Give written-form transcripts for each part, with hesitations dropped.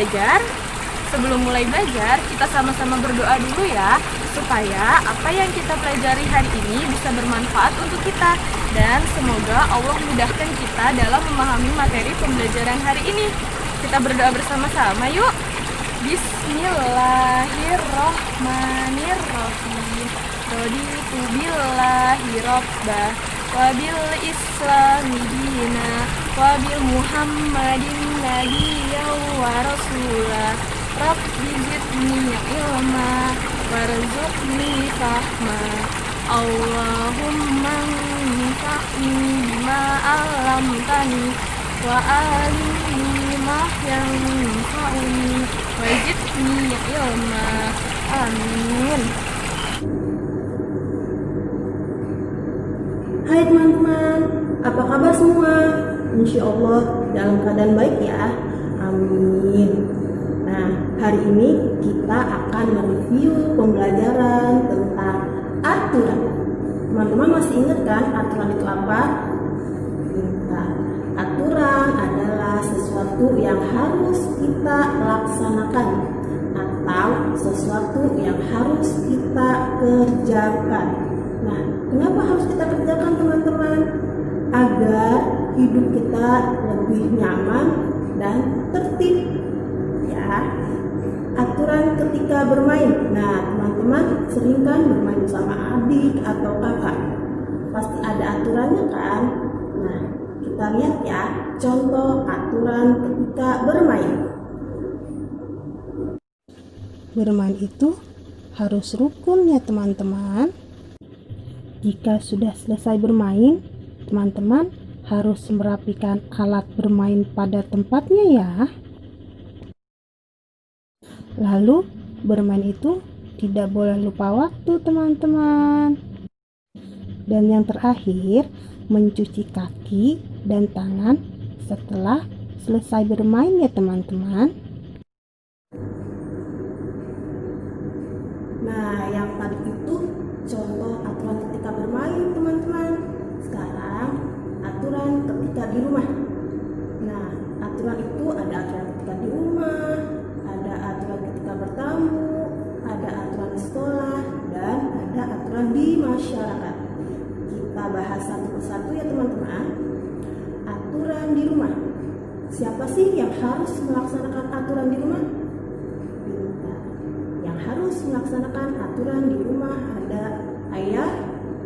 belajar? Sebelum mulai belajar, kita sama-sama berdoa dulu ya, supaya apa yang kita pelajari hari ini bisa bermanfaat untuk kita. Dan semoga Allah mudahkan kita dalam memahami materi pembelajaran hari ini. Kita berdoa bersama-sama yuk. Bismillahirrahmanirrahim. Raditu billahi rabbah wa bil islami dina wa bil muhammadin nabiyyan wa rasulah. Rabbi zidni ilma warzuqni fahma. Allahumma anfa'ni bima 'allamtani wa alimni ma yanfa'uni wa zidni ilma. Amin. Hai teman-teman, apa kabar semua? Insya Allah dalam keadaan baik ya. Amin. Nah, hari ini kita akan mereview pembelajaran tentang aturan. Teman-teman masih ingat kan aturan itu apa? Nah, aturan adalah sesuatu yang harus kita laksanakan atau sesuatu yang harus kita kerjakan. Nah, kenapa harus kita kerjakan teman-teman? Agar hidup kita lebih nyaman dan tertib. Ya, aturan ketika bermain. Nah, teman-teman sering kan bermain bersama adik atau kakak. Pasti ada aturannya kan? Nah, kita lihat ya contoh aturan ketika bermain. Bermain itu harus rukun ya teman-teman. Jika sudah selesai bermain, teman-teman harus merapikan alat bermain pada tempatnya ya. Lalu bermain itu tidak boleh lupa waktu teman-teman. Dan yang terakhir, mencuci kaki dan tangan setelah selesai bermain ya teman-teman. Nah, yang tadi itu contoh aturan ketika bermain teman-teman. Sekarang aturan ketika di rumah. Nah, aturan itu ada aturan ketika di rumah, ada aturan ketika bertamu, ada aturan di sekolah, dan ada aturan di masyarakat. Kita bahas satu persatu ya teman-teman. Aturan di rumah. Siapa sih yang harus melaksanakan aturan di rumah? Yang harus melaksanakan aturan di rumah ada ayah,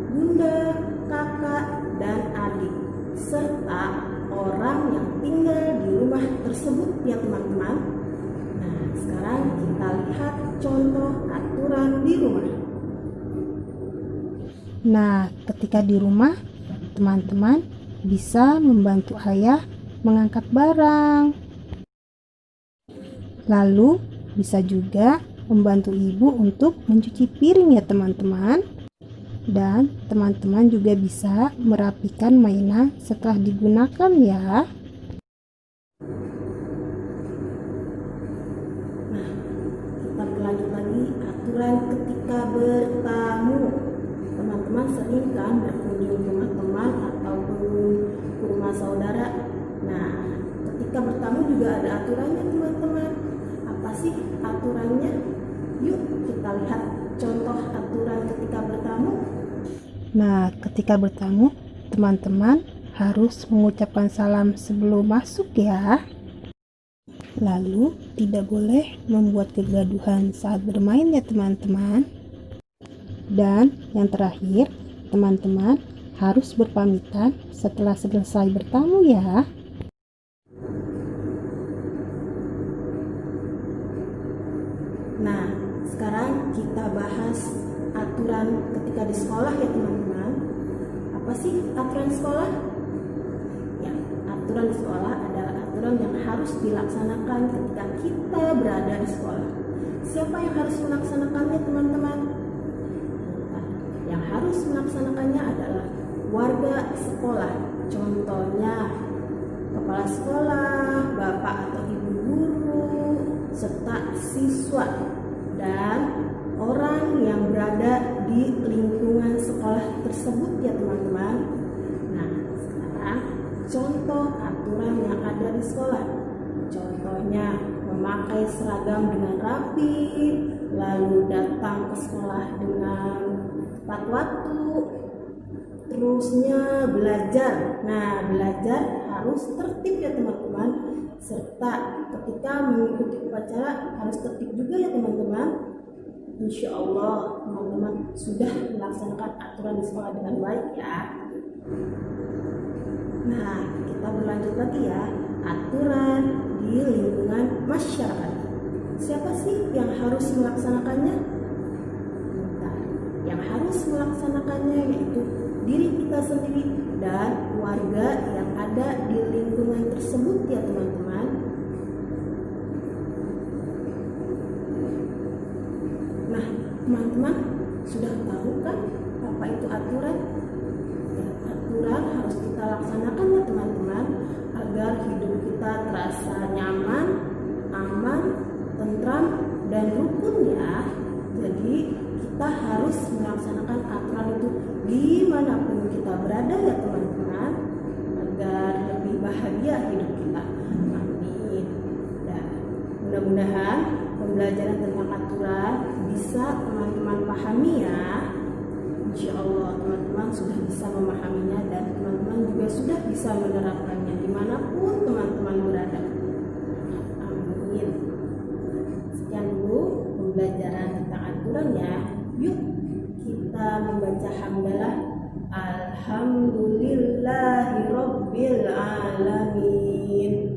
bunda, kakak, dan adik, serta orang yang tinggal di rumah tersebut ya teman-teman. Nah, sekarang kita lihat contoh aturan di rumah. Nah, ketika di rumah, teman-teman bisa membantu ayah mengangkat barang. Lalu bisa juga membantu ibu untuk mencuci piring ya teman-teman. Dan teman-teman juga bisa merapikan mainan setelah digunakan ya. Nah, kita berlanjut lagi aturan ketika bertamu. Teman-teman sering kan berkunjung ke rumah teman ataupun ke rumah saudara. Nah, ketika bertamu juga ada aturannya teman-teman. Apa sih aturannya? Yuk kita lihat contoh aturan ketika bertamu. Nah, ketika bertamu, teman-teman harus mengucapkan salam sebelum masuk ya. Lalu, tidak boleh membuat kegaduhan saat bermain ya teman-teman. Dan yang terakhir, teman-teman harus berpamitan setelah selesai bertamu ya. Nah, sekarang kita bahas aturan ketika di sekolah ya teman-teman. Apa sih aturan sekolah? Ya, aturan di sekolah adalah aturan yang harus dilaksanakan ketika kita berada di sekolah. Siapa yang harus melaksanakannya teman-teman? Nah, yang harus melaksanakannya adalah warga sekolah. Contohnya kepala sekolah, bapak atau ibu guru, serta siswa dan orang yang berada di lingkungan sekolah tersebut ya teman-teman. Nah, sekarang contoh aturan yang ada di sekolah. Contohnya memakai seragam dengan rapi, lalu datang ke sekolah dengan tepat waktu. Terusnya belajar. Nah, belajar harus tertib ya teman-teman, serta ketika mengikuti upacara harus tertib juga ya teman-teman. Insya Allah teman-teman sudah melaksanakan aturan di sekolah dengan baik ya. Nah, kita berlanjut lagi ya, aturan di lingkungan masyarakat. Siapa sih yang harus melaksanakannya? Nah, yang harus melaksanakannya yaitu diri kita sendiri dan warga yang ada di lingkungan tersebut ya teman-teman. Nah, teman-teman sudah tahu kan apa itu aturan? Ya, aturan harus kita laksanakan ya teman-teman agar hidup kita terasa nyaman, aman, tentram, dan rukun ya. Jadi kita harus melaksanakan aturan itu dimanapun kita berada ya teman-teman, agar lebih bahagia hidup kita. Amin. Dan mudah-mudahan pembelajaran tentang aturan bisa teman-teman pahami ya. Insya Allah teman-teman sudah bisa memahaminya dan teman-teman juga sudah bisa menerapkannya dimanapun teman-teman berada. Amin. Sekian dulu pembelajaran tentang aturan ya. Yuk kita membaca hamdalah. Alhamdulillahirabbil alamin.